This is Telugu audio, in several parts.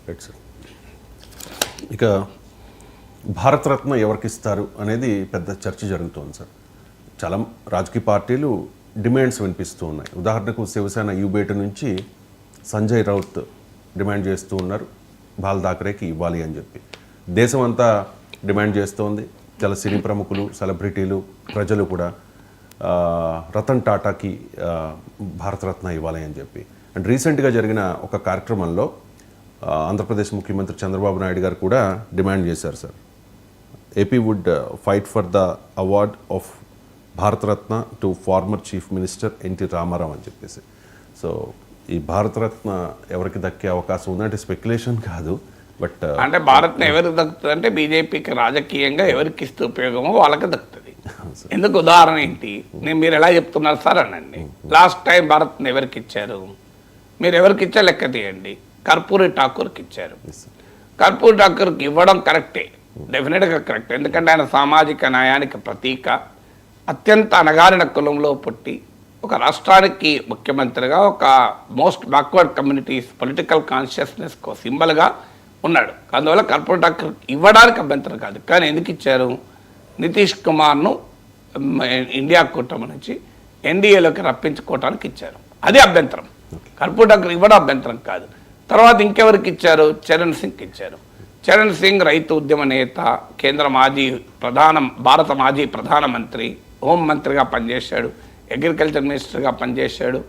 Right sir. ఇక భారతరత్న ఎవరికి ఇస్తారు అనేది పెద్ద చర్చ జరుగుతోంది సార్. చాలా రాజకీయ పార్టీలు డిమాండ్స్ వినిపిస్తూ ఉన్నాయి. ఉదాహరణకు శివసేన యుబేట నుంచి సంజయ్ రౌత్ డిమాండ్ చేస్తూ ఉన్నారు, బాల్ థాకరేకి ఇవ్వాలి అని చెప్పి. దేశం అంతా డిమాండ్ చేస్తోంది. చాలా సినీ ప్రముఖులు, సెలబ్రిటీలు, ప్రజలు కూడా రతన్ టాటాకి భారతరత్న ఇవ్వాలి అని చెప్పి. అండ్ రీసెంట్గా జరిగిన ఒక కార్యక్రమంలో ఆంధ్రప్రదేశ్ ముఖ్యమంత్రి చంద్రబాబు నాయుడు గారు కూడా డిమాండ్ చేశారు sir. AP would fight for the award of Bharat Ratna to former chief minister NT Ramarao అని చెప్పేసి. సో ఈ భారతరత్న ఎవరికి దక్కే అవకాశం ఉందంటే స్పెక్యులేషన్ కాదు, బట్ అంటే భారత్ని ఎవరికి దక్కుతుంది అంటే బీజేపీకి రాజకీయంగా ఎవరికి ఇస్తే ఉపయోగమో వాళ్ళకి దక్కుతుంది. ఎందుకు ఉదాహరణ ఏంటి, మీరు ఎలా చెప్తున్నారు సార్ అనండి. లాస్ట్ టైం భారత్ని ఎవరికి ఇచ్చారు, మీరు ఎవరికి ఇచ్చా లెక్క తీయండి. కర్పూరి ఠాకూర్కి ఇచ్చారు. కర్పూరి ఠాకూర్కి ఇవ్వడం కరెక్టే, డెఫినెట్గా కరెక్ట్. ఎందుకంటే ఆయన సామాజిక న్యాయానికి ప్రతీక. అత్యంత అణగారిన కులంలో పుట్టి ఒక రాష్ట్రానికి ముఖ్యమంత్రిగా ఒక మోస్ట్ బ్యాక్వర్డ్ కమ్యూనిటీస్ పొలిటికల్ కాన్షియస్నెస్కు సింబల్గా ఉన్నాడు. అందువల్ల కర్పూరి ఠాకూర్ ఇవ్వడానికి అభ్యంతరం కాదు. కానీ ఎందుకు ఇచ్చారు, నితీష్ కుమార్ను ఇండియా కూటమి నుంచి ఎన్డీఏలోకి రప్పించుకోవడానికి ఇచ్చారు. అది అభ్యంతరం. కర్పూరి ఠాకూర్ ఇవ్వడం అభ్యంతరం కాదు. తర్వాత ఇంకెవరికి ఇచ్చారు, చరణ్ సింగ్కి ఇచ్చారు. చరణ్ సింగ్ రైతు ఉద్యమ నేత, కేంద్ర భారత మాజీ ప్రధానమంత్రి, హోంమంత్రిగా పనిచేశాడు, అగ్రికల్చర్ మినిస్టర్గా పనిచేశాడు,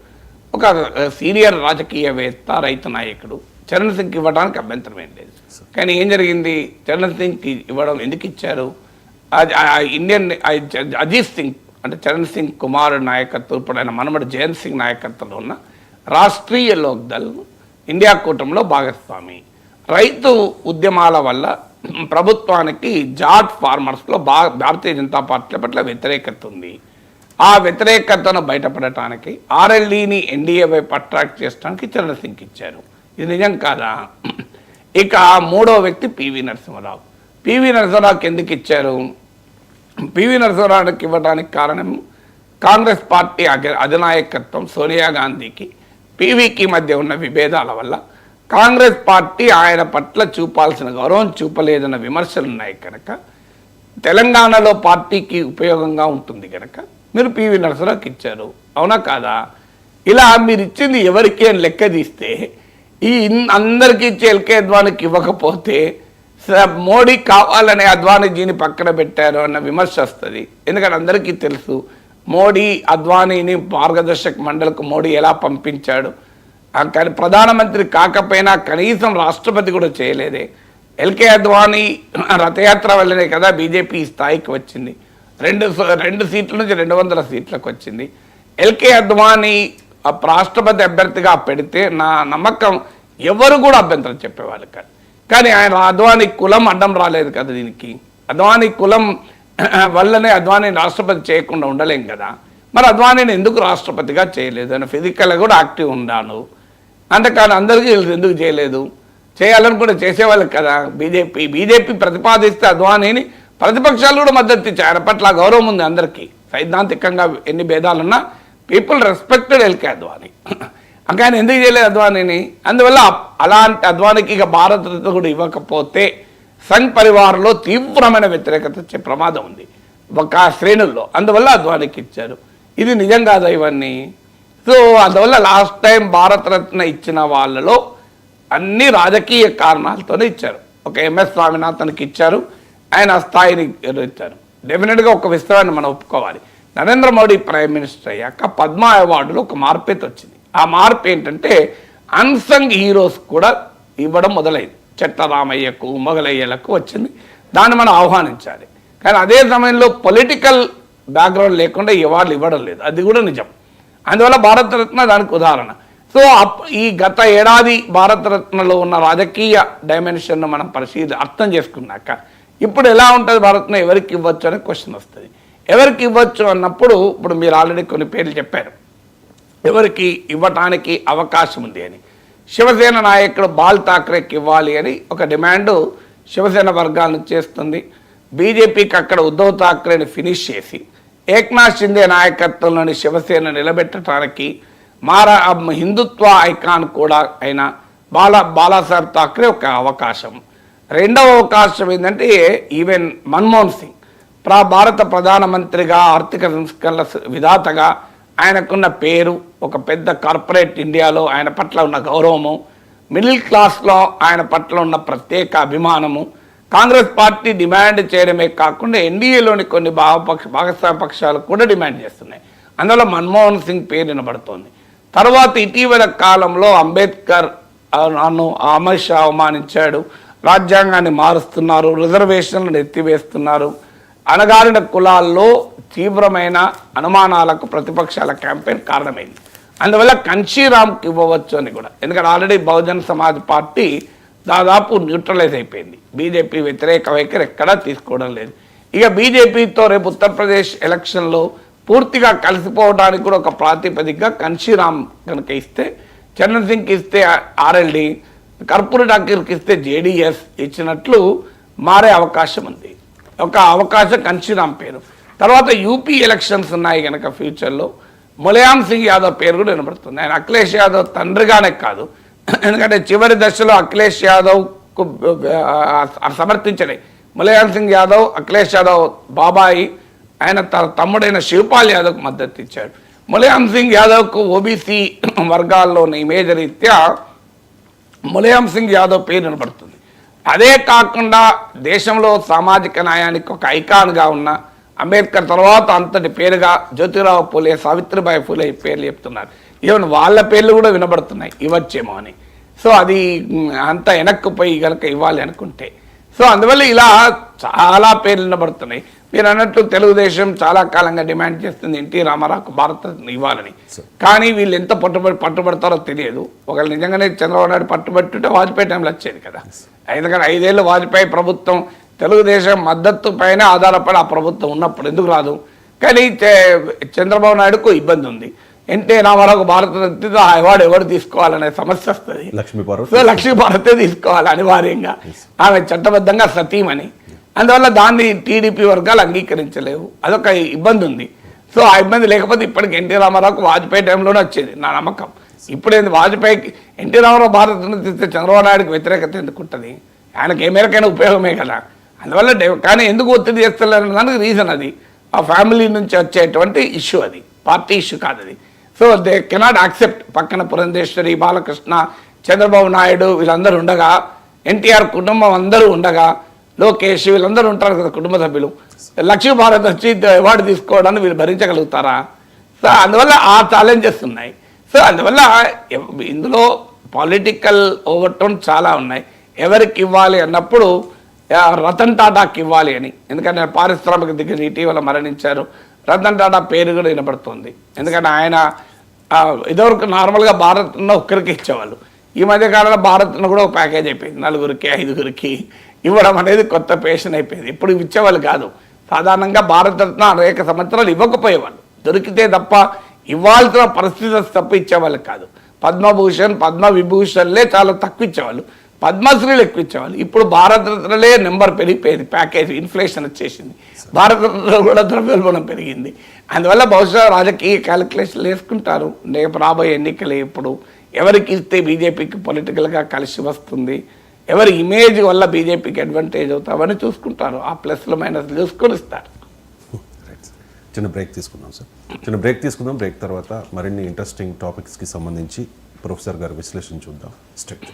ఒక సీనియర్ రాజకీయవేత్త, రైతు నాయకుడు. చరణ్ సింగ్కి ఇవ్వడానికి అభ్యంతరం ఏం లేదు. కానీ ఏం జరిగింది, చరణ్ సింగ్కి ఇవ్వడం ఎందుకు ఇచ్చారు, ఇండియన్ అజిత్ సింగ్ అంటే చరణ్ సింగ్ కుమారుడు నాయకత్వం, ఇప్పుడు ఆయన మనమడు జయంత్ సింగ్ నాయకత్వంలో ఉన్న రాష్ట్రీయ లోక్దల్ ఇండియా కూటమిలో భాగస్వామి. రైతు ఉద్యమాల వల్ల ప్రభుత్వానికి జాట్ ఫార్మర్స్లో భారతీయ జనతా పార్టీ పట్ల వ్యతిరేకత ఉంది. ఆ వ్యతిరేకతను బయటపడటానికి ఆర్ఎల్డీని ఎన్డీఏ వైపు అట్రాక్ట్ చేయడానికి చరణ్ సింగ్కి ఇచ్చారు. ఇది నిజం కాదా? ఇక మూడో వ్యక్తి పివి నరసింహరావు. పివి నరసింహరావుకి ఎందుకు ఇచ్చారు? పివి నరసింహరావుకి ఇవ్వడానికి కారణం కాంగ్రెస్ పార్టీ అధినాయకత్వం సోనియా గాంధీకి పివికి మధ్య ఉన్న విభేదాల వల్ల కాంగ్రెస్ పార్టీ ఆయన పట్ల చూపాల్సిన గౌరవం చూపలేదన్న విమర్శలు ఉన్నాయి కనుక, తెలంగాణలో పార్టీకి ఉపయోగంగా ఉంటుంది కనుక మీరు పివి నరసింహరావుకి ఇచ్చారు. అవునా కాదా? ఇలా మీరు ఇచ్చింది ఎవరికి అని లెక్క తీస్తే ఈ అందరికీ ఇచ్చే ఎల్కే అద్వానీకి ఇవ్వకపోతే మోడీ కావాలనే అద్వానీజీని పక్కన పెట్టారు అన్న విమర్శ వస్తుంది. ఎందుకంటే అందరికీ తెలుసు మోడీ అద్వానీని మార్గదర్శక మండలికి మోడీ ఎలా పంపించాడు. కానీ ప్రధానమంత్రి కాకపోయినా కనీసం రాష్ట్రపతి కూడా చేయలేదే. ఎల్కే అద్వానీ రథయాత్ర వల్లనే కదా బీజేపీ ఈ స్థాయికి వచ్చింది. రెండు సీట్ల నుంచి 200 సీట్లకు వచ్చింది. ఎల్కే అద్వానీ రాష్ట్రపతి అభ్యర్థిగా పెడితే నా నమ్మకం ఎవరు కూడా అభ్యంతరం చెప్పేవాళ్ళు కాదు. కానీ ఆయన అద్వానీ కులం అడ్డం రాలేదు కదా దీనికి. అద్వానీ కులం వల్లనే అద్వానీ రాష్ట్రపతి చేయకుండా ఉండలేం కదా. మరి అద్వానీని ఎందుకు రాష్ట్రపతిగా చేయలేదు? అని ఫిజికల్గా కూడా యాక్టివ్ ఉన్నాను. అంతేకాదు అందరికీ ఎందుకు చేయలేదు? చేయాలని కూడా చేసేవాళ్ళు కదా. బీజేపీ ప్రతిపాదిస్తే అద్వానీని ప్రతిపక్షాలు కూడా మద్దతు ఇచ్చాయి. ఆయన పట్ల గౌరవం ఉంది అందరికీ. సైద్ధాంతికంగా ఎన్ని భేదాలున్నా పీపుల్ రెస్పెక్టెడ్ ఎల్కే అద్వానీ. ఆయన ఎందుకు చేయలేదు అద్వానీని? అందువల్ల అలాంటి అద్వానీకి ఇక భారతరత్న కూడా ఇవ్వకపోతే సంఘ్ పరివార్లో తీవ్రమైన వ్యతిరేకత వచ్చే ప్రమాదం ఉంది ఒక శ్రేణుల్లో. అందువల్ల అద్వానీకి ఇచ్చారు. ఇది నిజం కాదా ఇవన్నీ? సో అందువల్ల లాస్ట్ టైం భారతరత్న ఇచ్చిన వాళ్ళలో అన్ని రాజకీయ కారణాలతోనే ఇచ్చారు. ఒక ఎంఎస్ స్వామినాథన్కి ఇచ్చారు, ఆయన స్థాయిని ఇచ్చారు. డెఫినెట్గా ఒక విషయాన్ని మనం ఒప్పుకోవాలి. నరేంద్ర మోడీ ప్రైమ్ మినిస్టర్ అయ్యాక పద్మ అవార్డులో ఒక మార్పేత వచ్చింది. ఆ మార్పు ఏంటంటే అన్సంగ్ హీరోస్ కూడా ఇవ్వడం మొదలైంది. చెట్టరామయ్యకు, మొగలయ్యలకు వచ్చింది. దాన్ని మనం ఆహ్వానించాలి. కానీ అదే సమయంలో పొలిటికల్ బ్యాక్గ్రౌండ్ లేకుండా ఈ అవార్డులు ఇవ్వడం లేదు. అది కూడా నిజం. అందువల్ల భారతరత్న దానికి ఉదాహరణ. సో ఈ గత ఏడాది భారతరత్నలో ఉన్న రాజకీయ డైమెన్షన్ను మనం అర్థం చేసుకున్నాక ఇప్పుడు ఎలా ఉంటుంది భారతరత్న ఎవరికి ఇవ్వచ్చు అనే క్వశ్చన్ వస్తుంది. ఎవరికి ఇవ్వచ్చు అన్నప్పుడు ఇప్పుడు మీరు ఆల్రెడీ కొన్ని పేర్లు చెప్పారు ఎవరికి ఇవ్వటానికి అవకాశం ఉంది అని. శివసేన నాయకుడు బాల్ ఠాకరేకి ఇవ్వాలి అని ఒక డిమాండు శివసేన వర్గాలను చేస్తుంది. బీజేపీకి అక్కడ ఉద్ధవ్ ఠాకరేని ఫినిష్ చేసి ఏక్నాథ్ షిండే నాయకత్వంలోని శివసేన నిలబెట్టడానికి హిందుత్వ ఐకాన్ కూడా అయిన బాలాసాహెబ్ థాక్రే ఒక అవకాశం. రెండవ అవకాశం ఏంటంటే ఈవెన్ మన్మోహన్ సింగ్ భారత ప్రధానమంత్రిగా ఆర్థిక సంస్కరణల విధాతగా ఆయనకున్న పేరు, ఒక పెద్ద కార్పొరేట్ ఇండియాలో ఆయన పట్ల ఉన్న గౌరవము, మిడిల్ క్లాస్లో ఆయన పట్ల ఉన్న ప్రత్యేక అభిమానము, కాంగ్రెస్ పార్టీ డిమాండ్ చేయడమే కాకుండా ఎన్డీఏలోని కొన్ని భాగస్వామ్య పక్షాలు కూడా డిమాండ్ చేస్తున్నాయి. అందులో మన్మోహన్ సింగ్ పేరు వినబడుతోంది. తర్వాత ఇటీవల కాలంలో అంబేద్కర్ నన్ను అమిత్ షా అవమానించాడు, రాజ్యాంగాన్ని మారుస్తున్నారు, రిజర్వేషన్లను ఎత్తివేస్తున్నారు, అణగారిన కులాల్లో తీవ్రమైన అనుమానాలకు ప్రతిపక్షాల క్యాంపెయిన్ కారణమైంది. అందువల్ల కన్షీరామ్కి ఇవ్వవచ్చు అని కూడా, ఎందుకంటే ఆల్రెడీ బహుజన్ సమాజ్ పార్టీ దాదాపు న్యూట్రలైజ్ అయిపోయింది, బీజేపీ వ్యతిరేక వైఖరి ఎక్కడా తీసుకోవడం లేదు. ఇక బీజేపీతో రేపు ఉత్తరప్రదేశ్ ఎలక్షన్లో పూర్తిగా కలిసిపోవడానికి కూడా ఒక ప్రాతిపదికగా కన్షీరామ్ కనుక ఇస్తే, చరణ్ సింగ్కి ఇస్తే ఆర్ఎల్డి, కర్పూరి ఠాకూర్కి ఇస్తే జేడీఎస్ ఇచ్చినట్లు మారే అవకాశం ఉంది. ఒక అవకాశం కన్షీరామ్ పేరు. తర్వాత యూపీ ఎలక్షన్స్ ఉన్నాయి కనుక ఫ్యూచర్లో ములాయం సింగ్ యాదవ్ పేరు కూడా వినబడుతుంది. ఆయన అఖిలేష్ యాదవ్ తండ్రిగానే కాదు, ఎందుకంటే చివరి దశలో అఖిలేష్ యాదవ్కు సమర్థించడే ములాయం సింగ్ యాదవ్, అఖిలేష్ యాదవ్ బాబాయి, ఆయన తమ్ముడైన శివపాల్ యాదవ్కు మద్దతు ఇచ్చాడు. ములాయం సింగ్ యాదవ్కు ఓబీసీ వర్గాల్లోని ఇమేజ్ రీత్యా ములాయం సింగ్ యాదవ్ పేరు వినబడుతుంది. అదే కాకుండా దేశంలో సామాజిక న్యాయానికి ఒక ఐకాన్గా ఉన్న అంబేద్కర్ తర్వాత అంతటి పేరుగా జ్యోతిరావు పూలే, సావిత్రిబాయి పూలే పేర్లు చెప్తున్నారు. ఈవెన్ వాళ్ళ పేర్లు కూడా వినబడుతున్నాయి ఇవ్వచ్చేమో అని. సో అది అంత వెనక్కిపోయి కనుక ఇవ్వాలి అనుకుంటే, సో అందువల్ల ఇలా చాలా పేర్లు వినబడుతున్నాయి. మీరు అన్నట్టు తెలుగుదేశం చాలా కాలంగా డిమాండ్ చేస్తుంది ఎన్టీ రామారావుకు భారతరత్న ఇవ్వాలని. కానీ వీళ్ళు ఎంత పట్టుబడతారో తెలియదు. ఒకళ్ళు నిజంగానే చంద్రబాబు నాయుడు పట్టుబట్టుంటే వాజ్పేయి టైంలో వచ్చేది కదా. ఎందుకంటే 5 ఏళ్ళు వాజ్పేయి ప్రభుత్వం తెలుగుదేశం మద్దతు పైన ఆధారపడి ఆ ప్రభుత్వం ఉన్నప్పుడు ఎందుకు రాదు. కానీ చంద్రబాబు నాయుడుకు ఇబ్బంది ఉంది. ఎన్టీ రామారావుకు భారతరత్న అవార్డు ఎవరు తీసుకోవాలనే సమస్య వస్తుంది. సో లక్ష్మీభారతే తీసుకోవాలి అనివార్యంగా, ఆమె చట్టబద్ధంగా సతీమణి. అందువల్ల దాన్ని టీడీపీ వర్గాలు అంగీకరించలేవు, అదొక ఇబ్బంది ఉంది. సో ఆ ఇబ్బంది లేకపోతే ఇప్పటికి ఎన్టీ రామారావుకు వాజ్పేయి టైంలోనే వచ్చేది నా నమ్మకం. ఇప్పుడేంది వాజ్పేయికి ఎన్టీ రామారావు భారతరత్న తీస్తే చంద్రబాబు నాయుడుకి వ్యతిరేకత ఎందుకు ఉంటుంది? ఆయనకి ఏ మేరకైనా ఉపయోగమే కదా. అందువల్ల కానీ ఎందుకు ఒత్తిడి చేస్తలేరు దానికి రీజన్ అది ఆ ఫ్యామిలీ నుంచి వచ్చేటువంటి ఇష్యూ, అది పార్టీ ఇష్యూ కాదు అది. సో దే కెనాట్ యాక్సెప్ట్ పక్కన పురంధేశ్వరి, బాలకృష్ణ, చంద్రబాబు నాయుడు వీళ్ళందరూ ఉండగా, ఎన్టీఆర్ కుటుంబం అందరూ ఉండగా, లోకేష్ వీళ్ళందరూ ఉంటారు కదా కుటుంబ సభ్యులు, లక్ష్మీభారత్ వచ్చి అవార్డు తీసుకోవడాన్ని వీళ్ళు భరించగలుగుతారా? సో అందువల్ల ఆ ఛాలెంజెస్ ఉన్నాయి. సో అందువల్ల ఇందులో పొలిటికల్ ఓవర్టోన్ చాలా ఉన్నాయి. ఎవరికి ఇవ్వాలి అన్నప్పుడు రతన్ టాటాకి ఇవ్వాలి అని, ఎందుకంటే పారిశ్రామిక దిగ్గజం ఇటీవల మరణించారు. రతన్ టాటా పేరు కూడా వినపడుతుంది. ఎందుకంటే ఆయన ఇదివరకు నార్మల్గా భారత్న ఒక్కరికి ఇచ్చేవాళ్ళు, ఈ మధ్య కాలంలో భారత్న కూడా ఒక ప్యాకేజ్ అయిపోయింది, 4గురికి 5గురికి ఇవ్వడం అనేది కొత్త పేషన్ అయిపోయింది. ఇప్పుడు ఇచ్చేవాళ్ళు కాదు, సాధారణంగా భారతరత్న అనేక సంవత్సరాలు ఇవ్వకపోయేవాళ్ళు, దొరికితే తప్ప ఇవ్వాల్సిన పరిస్థితి తప్ప ఇచ్చేవాళ్ళు కాదు. పద్మభూషణ్, పద్మవిభూషణ్లే చాలా తక్కువ ఇచ్చేవాళ్ళు, పద్మశ్రీలు ఎక్కువ ఇచ్చేవాళ్ళు. ఇప్పుడు భారతరత్నలే నెంబర్ పెరిగిపోయింది, ప్యాకేజ్ ఇన్ఫ్లేషన్ వచ్చేసింది, భారతరత్న కూడా ద్రవ్యోల్బణం పెరిగింది. అందువల్ల బహుశా రాజకీయ క్యాలిక్యులేషన్లు వేసుకుంటారు, రేపు రాబోయే ఎన్నికలు ఇప్పుడు ఎవరికి ఇస్తే బీజేపీకి పొలిటికల్గా కలిసి వస్తుంది, ఎవరి ఇమేజ్ వల్ల బీజేపీకి అడ్వాంటేజ్ అవుతామని చూసుకుంటారు, ఆ ప్లస్లు మైనస్లు చూసుకొని ఇస్తారు. చిన్న బ్రేక్ తీసుకుందాం సార్, చిన్న బ్రేక్ తీసుకుందాం. బ్రేక్ తర్వాత మరిన్ని ఇంట్రెస్టింగ్ టాపిక్స్కి సంబంధించి ప్రొఫెసర్ గారు విశ్లేషణ చూద్దాం. స్ట్రిక్ట్